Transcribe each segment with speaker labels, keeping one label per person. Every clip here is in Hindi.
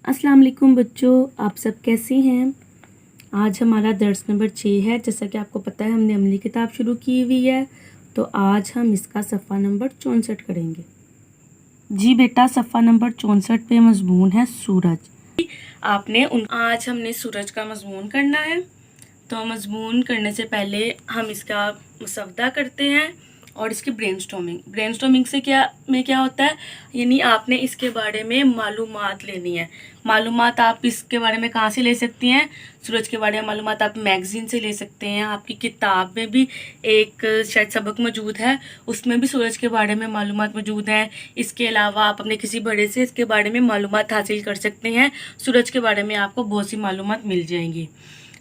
Speaker 1: अस्सलाम वालेकुम बच्चों, आप सब कैसे हैं। आज हमारा दर्स नंबर 6 है। जैसा कि आपको पता है हमने अमली किताब शुरू की हुई है, तो आज हम इसका सफ़ा नंबर 64 करेंगे। जी बेटा, सफ़ा नंबर 64 पे मजमून है सूरज। आज हमने सूरज का मजमून करना है। तो मजमून करने से पहले हम इसका मुसव्वदा करते हैं और इसकी ब्रेनस्टॉर्मिंग से क्या होता है, यानी आपने इसके बारे में मालूमात लेनी है। मालूमात आप इसके बारे में कहाँ से ले सकती हैं? सूरज के बारे में मालूमात आप मैगज़ीन से ले सकते हैं। आपकी किताब में भी एक शायद सबक मौजूद है, उसमें भी सूरज के बारे में मालूमात मौजूद हैं। इसके अलावा आप अपने किसी बड़े से इसके बारे में मालूमात हासिल कर सकते हैं। सूरज के बारे में आपको बहुत सी मालूमात मिल जाएंगी।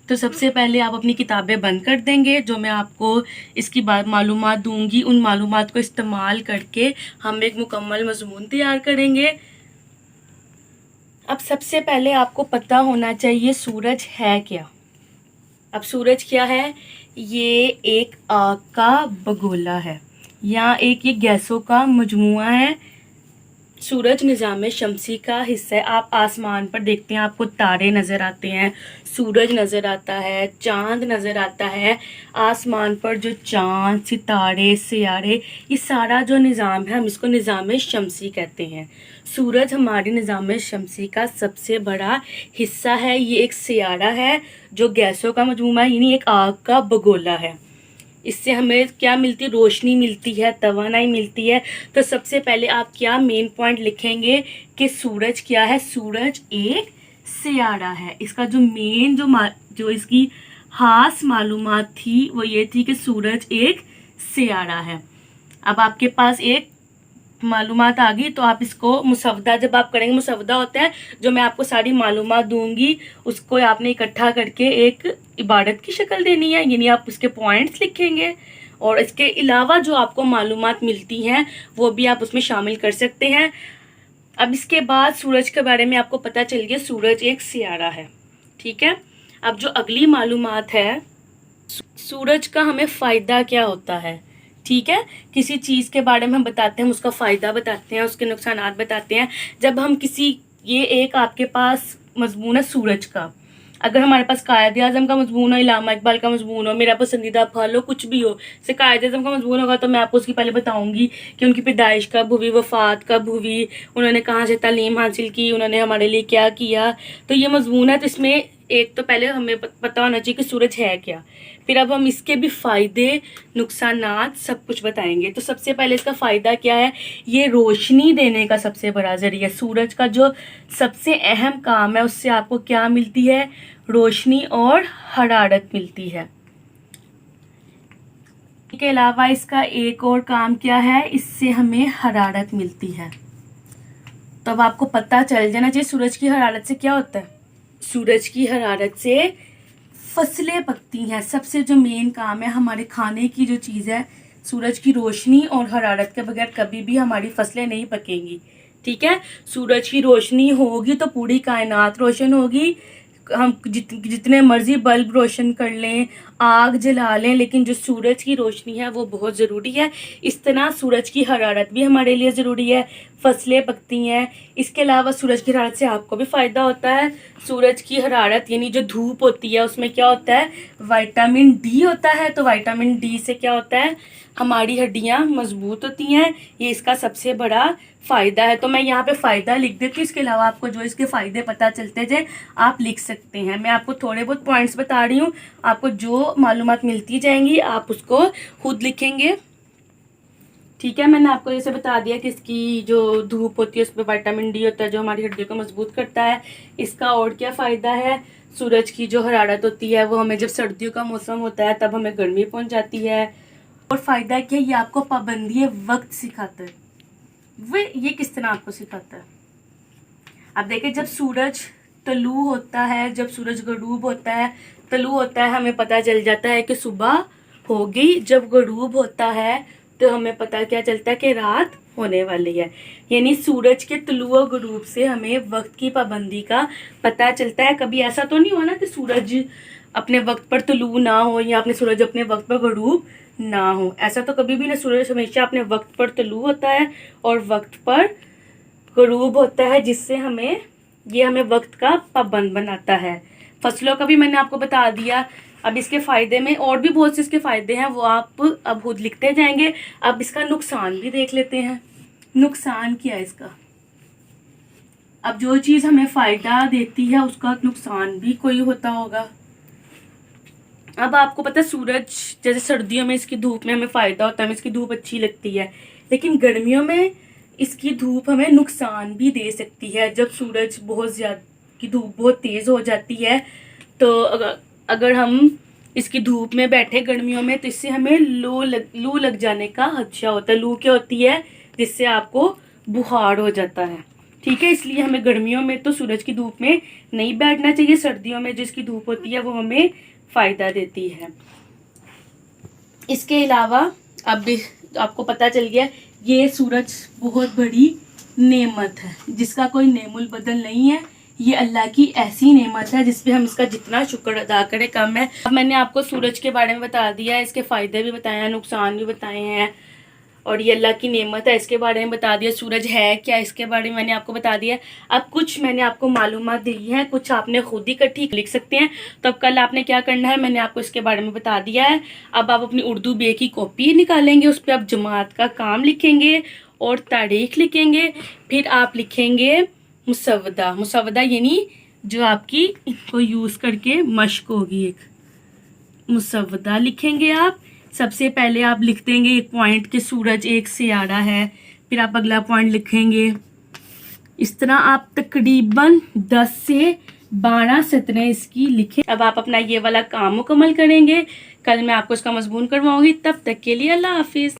Speaker 1: तो सबसे पहले आप अपनी किताबें बंद कर देंगे। जो मैं आपको इसकी बात मालूमात दूंगी, उन मालूमात को इस्तेमाल करके हम एक मुकम्मल मजमून तैयार करेंगे। अब सबसे पहले आपको पता होना चाहिए सूरज है क्या। अब सूरज क्या है? ये एक आग का बगोला है या एक ये गैसों का मजमुआ है। सूरज निज़ाम शमसी का हिस्सा है। आप आसमान पर देखते हैं, आपको तारे नज़र आते हैं, सूरज नज़र आता है, चांद नज़र आता है। आसमान पर जो चांद, सितारे, सियारे, ये सारा जो निज़ाम है हम इसको निज़ाम शमसी कहते हैं। सूरज हमारी निज़ाम शमसी का सबसे बड़ा हिस्सा है। ये एक सियारा है जो गैसों का मजमूआ है, यानी एक आग का बगोला है। इससे हमें क्या मिलती है? रोशनी मिलती है, तवानाई मिलती है। तो सबसे पहले आप क्या मेन पॉइंट लिखेंगे कि सूरज क्या है? सूरज एक सियारा है। इसका जो मेन जो इसकी खास मालूमात थी वो ये थी कि सूरज एक सियारा है। अब आपके पास एक मालूमात आ गई, तो आप इसको मुसव्वदा जब आप करेंगे, मुसव्वदा होता है जो मैं आपको सारी मालूमात दूंगी उसको आपने इकट्ठा करके एक इबारत की शक्ल देनी है, यानी आप उसके पॉइंट्स लिखेंगे और इसके अलावा जो आपको मालूमात मिलती हैं वो भी आप उसमें शामिल कर सकते हैं। अब इसके बाद सूरज के बारे में आपको पता चल गया, सूरज एक सियारा है। ठीक है। अब जो अगली मालूमात है, सूरज का हमें फ़ायदा क्या होता है। ठीक है, किसी चीज़ के बारे में हम बताते हैं, उसका फ़ायदा बताते हैं, उसके नुकसानात बताते हैं। जब हम ये एक आपके पास मजमून है सूरज का। अगर हमारे पास कायद आज़म का मजमून हो, इलामा इकबाल का मजमून हो, मेरा पसंदीदा फल हो, कुछ भी हो, जैसे कायद आज़म का मजमून होगा तो मैं आपको उसकी पहले बताऊंगी कि उनकी पैदाइश कब हुई, वफ़ात कब हुई, उन्होंने कहाँ से तालीम हासिल की, उन्होंने हमारे लिए क्या किया। तो ये मजमून है। तो इसमें एक तो पहले हमें पता होना चाहिए कि सूरज है क्या। फिर अब हम इसके भी फ़ायदे, नुकसानात सब कुछ बताएंगे। तो सबसे पहले इसका फ़ायदा क्या है? ये रोशनी देने का सबसे बड़ा ज़रिया। सूरज का जो सबसे अहम काम है उससे आपको क्या मिलती है? रोशनी और हरारत मिलती है। इसके अलावा इसका एक और काम क्या है? इससे हमें हरारत मिलती है। तो अब आपको पता चल जाना चाहिए सूरज की हरारत से क्या होता है। सूरज की हरारत से फसलें पकती हैं। सबसे जो मेन काम है हमारे खाने की जो चीज़ है, सूरज की रोशनी और हरारत के बगैर कभी भी हमारी फसलें नहीं पकेंगी। ठीक है। सूरज की रोशनी होगी तो पूरी कायनात रोशन होगी। हम जितने मर्जी बल्ब रोशन कर लें, आग जला लें, लेकिन जो सूरज की रोशनी है वो बहुत ज़रूरी है। इस तरह सूरज की हरारत भी हमारे लिए ज़रूरी है, फसलें पकती हैं। इसके अलावा सूरज की हरारत से आपको भी फ़ायदा होता है। सूरज की हरारत यानी जो धूप होती है उसमें क्या होता है? विटामिन डी होता है। तो विटामिन डी से क्या होता है? हमारी हड्डियां मजबूत होती हैं। ये इसका सबसे बड़ा फ़ायदा है। तो मैं यहाँ पे फ़ायदा लिख देती हूँ। इसके अलावा आपको जो इसके फ़ायदे पता चलते जाए आप लिख सकते हैं। मैं आपको थोड़े बहुत पॉइंट्स बता रही हूँ, आपको जो मालूमात मिलती जाएंगी आप उसको खुद लिखेंगे। ठीक है। मैंने आपको जैसे बता दिया कि इसकी जो धूप होती है उसमें विटामिन डी होता है जो हमारी हड्डियों को मजबूत करता है। इसका और क्या फ़ायदा है? सूरज की जो हरारत होती है वो हमें जब सर्दियों का मौसम होता है तब हमें गर्मी पहुँच जाती है। और फ़ायदा क्या? ये आपको पाबंदी वक्त सिखाता है। ये किस तरह आपको सिखाता है? अब देखिए, जब सूरज तलू होता है, जब सूरज गरूब होता है, तलू होता है हमें पता चल जाता है कि सुबह हो गई। जब गरूब होता है तो हमें पता क्या चलता है कि रात होने वाली है। यानी सूरज के तलू और गरूब से हमें वक्त की पाबंदी का पता चलता है। कभी ऐसा तो नहीं हुआ ना कि सूरज अपने वक्त पर तलू ना हो या अपने सूरज अपने वक्त पर गरूब ना हो। ऐसा तो कभी भी ना, सूरज हमेशा अपने वक्त पर तलू होता है और वक्त पर गरूब होता है, जिससे हमें ये हमें वक्त का पाबंद बनाता है। फसलों का भी मैंने आपको बता दिया। अब इसके फ़ायदे में और भी बहुत से इसके फ़ायदे हैं, वो आप अब खुद लिखते जाएंगे। अब इसका नुकसान भी देख लेते हैं। नुकसान क्या है इसका? अब जो चीज़ हमें फ़ायदा देती है उसका नुकसान भी कोई होता होगा। अब आपको पता है सूरज, जैसे सर्दियों में इसकी धूप में हमें फ़ायदा होता है, हमें इसकी धूप अच्छी लगती है, लेकिन गर्मियों में इसकी धूप हमें नुकसान भी दे सकती है। जब सूरज बहुत ज़्यादा की धूप बहुत तेज़ हो जाती है, तो अगर हम इसकी धूप में बैठे गर्मियों में, तो इससे हमें लू लग जाने का खदशा होता है। लू क्या होती है? जिससे आपको बुखार हो जाता है। ठीक है, इसलिए हमें गर्मियों में तो सूरज की धूप में नहीं बैठना चाहिए। सर्दियों में जिसकी धूप होती है वो हमें फ़ायदा देती है। इसके अलावा अब आपको पता चल गया, ये सूरज बहुत बड़ी नेमत है जिसका कोई नेमुल बदल नहीं है। ये अल्लाह की ऐसी नेमत है जिस पे हम इसका जितना शुक्र अदा करें कम है। अब मैंने आपको सूरज के बारे में बता दिया है, इसके फ़ायदे भी बताए हैं, नुकसान भी बताए हैं, और ये अल्लाह की नेमत है इसके बारे में बता दिया। सूरज है क्या, इसके बारे में मैंने आपको बता दिया। अब कुछ मैंने आपको मालूमात दी है, कुछ आपने खुद ही इकट्ठी लिख सकते हैं। तो अब कल आपने क्या करना है, मैंने आपको इसके बारे में बता दिया है। अब आप अपनी उर्दू बे की कॉपी निकालेंगे, उस पर आप जमात का काम लिखेंगे और तारीख लिखेंगे। फिर आप लिखेंगे मुसवदा। मुसवदा यानी जो आपकी को यूज़ करके मश्क होगी, एक मुसवदा लिखेंगे आप। सबसे पहले आप लिख देंगे एक पॉइंट के सूरज एक सियारा है, फिर आप अगला पॉइंट लिखेंगे। इस तरह आप तकरीबन 10 से 12 सतरें इसकी लिखें। अब आप अपना ये वाला काम मुकम्मल करेंगे। कल मैं आपको इसका मजमून करवाऊंगी। तब तक के लिए अल्लाह हाफिज़।